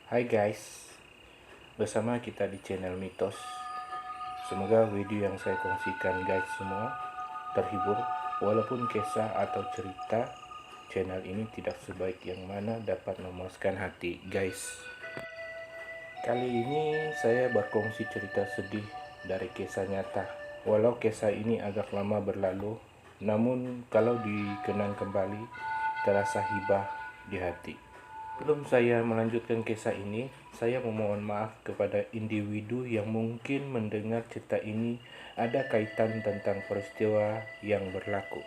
Hai guys, bersama kita di channel Mitos. Semoga video yang saya kongsikan guys semua terhibur. Walaupun kisah atau cerita channel ini tidak sebaik yang mana dapat memuaskan hati guys. Kali ini saya berkongsi cerita sedih dari kisah nyata. Walau kisah ini agak lama berlalu, namun kalau dikenang kembali terasa hibah di hati. Sebelum saya melanjutkan kisah ini, saya memohon maaf kepada individu yang mungkin mendengar cerita ini ada kaitan tentang peristiwa yang berlaku.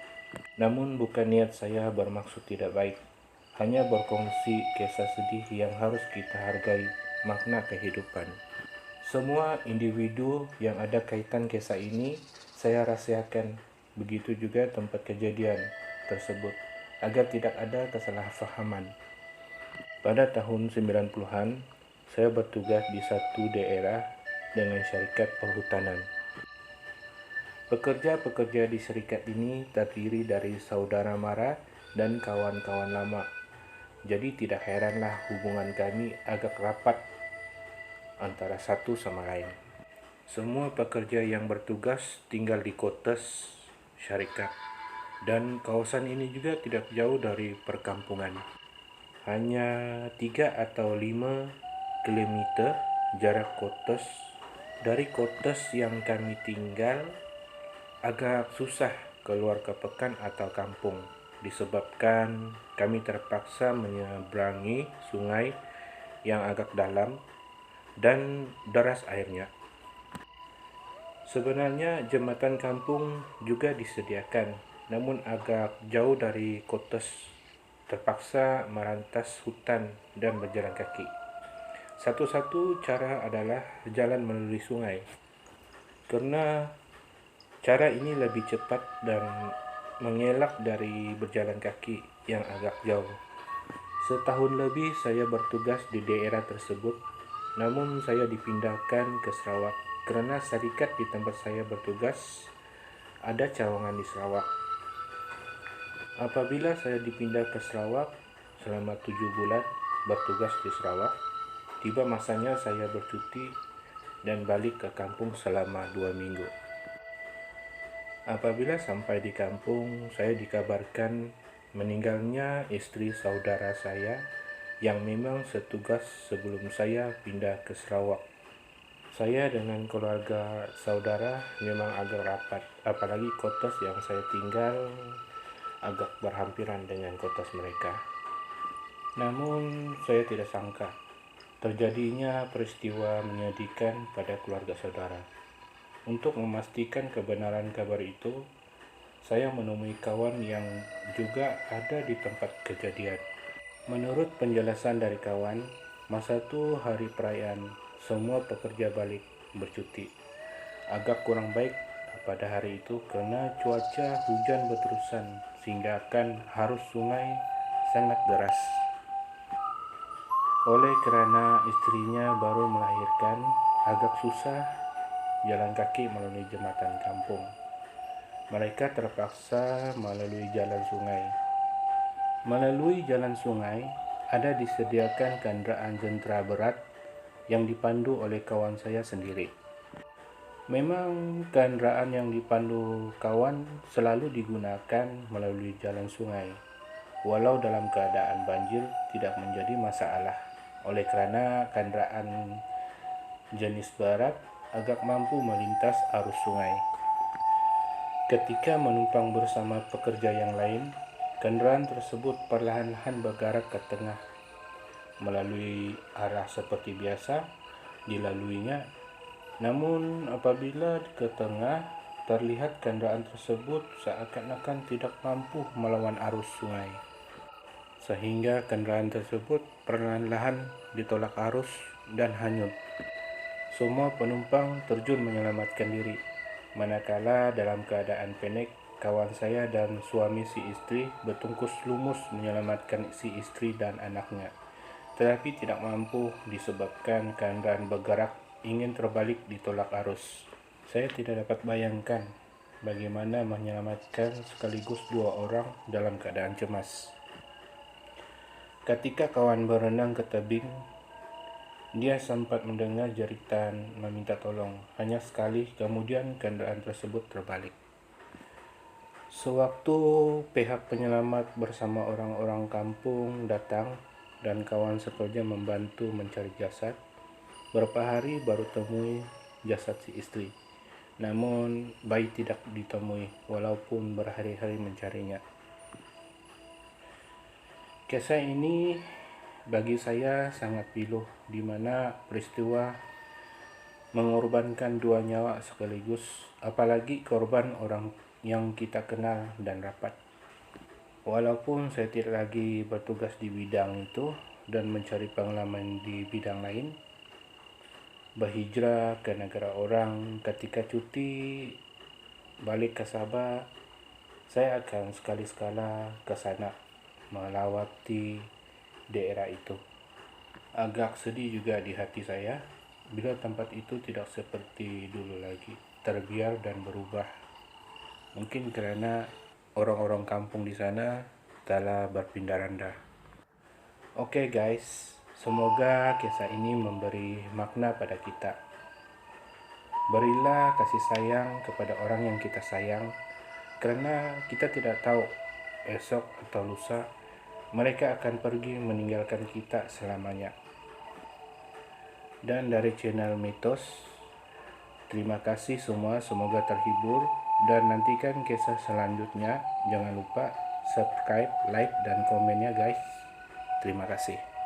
Namun bukan niat saya bermaksud tidak baik, hanya berkongsi kisah sedih yang harus kita hargai makna kehidupan. Semua individu yang ada kaitan kisah ini saya rahasiakan, begitu juga tempat kejadian tersebut, agar tidak ada kesalahpahaman. Pada tahun 90-an, saya bertugas di satu daerah dengan syarikat perhutanan. Pekerja-pekerja di syarikat ini terdiri dari saudara mara dan kawan-kawan lama. Jadi tidak heranlah hubungan kami agak rapat antara satu sama lain. Semua pekerja yang bertugas tinggal di kotes syarikat, dan kawasan ini juga tidak jauh dari perkampungan. Hanya 3 atau 5 kilometer jarak kotes. Dari kotes yang kami tinggal agak susah keluar ke pekan atau kampung, disebabkan kami terpaksa menyeberangi sungai yang agak dalam dan deras airnya. Sebenarnya jembatan kampung juga disediakan, namun agak jauh dari kotes, terpaksa merantas hutan dan berjalan kaki. Satu-satu cara adalah jalan melalui sungai, karena cara ini lebih cepat dan mengelak dari berjalan kaki yang agak jauh. Setahun lebih saya bertugas di daerah tersebut, namun saya dipindahkan ke Sarawak karena syarikat di tempat saya bertugas ada cawangan di Sarawak. Apabila saya dipindah ke Sarawak selama 7 bulan bertugas di Sarawak, tiba masanya saya bercuti dan balik ke kampung selama 2 minggu. Apabila sampai di kampung, saya dikabarkan meninggalnya istri saudara saya yang memang setugas sebelum saya pindah ke Sarawak. Saya dengan keluarga saudara memang agak rapat, apalagi kotes yang saya tinggal agak berhampiran dengan kotes mereka. Namun saya tidak sangka terjadinya peristiwa menyedihkan pada keluarga saudara. Untuk memastikan kebenaran kabar itu, saya menemui kawan yang juga ada di tempat kejadian. Menurut penjelasan dari kawan, masa itu hari perayaan, semua pekerja balik bercuti. Agak kurang baik pada hari itu karena cuaca hujan berterusan sehingga akan arus sungai sangat deras. Oleh karena istrinya baru melahirkan, agak susah jalan kaki melalui jembatan kampung. Mereka terpaksa melalui jalan sungai. Melalui jalan sungai, ada disediakan kendaraan jentera berat yang dipandu oleh kawan saya sendiri. Memang kendaraan yang dipandu kawan selalu digunakan melalui jalan sungai, walau dalam keadaan banjir tidak menjadi masalah, oleh karena kendaraan jenis barat agak mampu melintas arus sungai. Ketika menumpang bersama pekerja yang lain, kendaraan tersebut perlahan-lahan bergerak ke tengah melalui arah seperti biasa dilaluinya. Namun apabila ke tengah, terlihat kendaraan tersebut seakan-akan tidak mampu melawan arus sungai, sehingga kendaraan tersebut perlahan-lahan ditolak arus dan hanyut. Semua penumpang terjun menyelamatkan diri, manakala dalam keadaan panik, kawan saya dan suami si istri bertungkus lumus menyelamatkan si istri dan anaknya, tetapi tidak mampu disebabkan kendaraan bergerak ingin terbalik ditolak arus. Saya tidak dapat bayangkan bagaimana menyelamatkan sekaligus 2 orang dalam keadaan cemas. Ketika kawan berenang ke tebing, Dia sempat mendengar jeritan meminta tolong. Hanya sekali, kemudian kendaraan tersebut terbalik. Sewaktu pihak penyelamat bersama orang-orang kampung datang dan kawan sekerja membantu mencari jasad, beberapa hari baru temui jasad si istri. Namun bayi tidak ditemui walaupun berhari-hari mencarinya. Kisah ini bagi saya sangat pilu, di mana peristiwa mengorbankan dua nyawa sekaligus, apalagi korban orang yang kita kenal dan rapat. Walaupun saya tidak lagi bertugas di bidang itu dan mencari pengalaman di bidang lain, berhijrah ke negara orang ketika cuti balik ke Sabah, saya akan sekali-sekala ke sana melawati daerah itu. Agak sedih juga di hati saya bila tempat itu tidak seperti dulu lagi, terbiar dan berubah. Mungkin karena orang-orang kampung di sana telah berpindah randah. Oke guys, semoga kisah ini memberi makna pada kita. Berilah kasih sayang kepada orang yang kita sayang, karena kita tidak tahu esok atau lusa mereka akan pergi meninggalkan kita selamanya. Dan dari channel Mitos, terima kasih semua, semoga terhibur dan nantikan kisah selanjutnya. Jangan lupa subscribe, like, dan komennya guys. Terima kasih.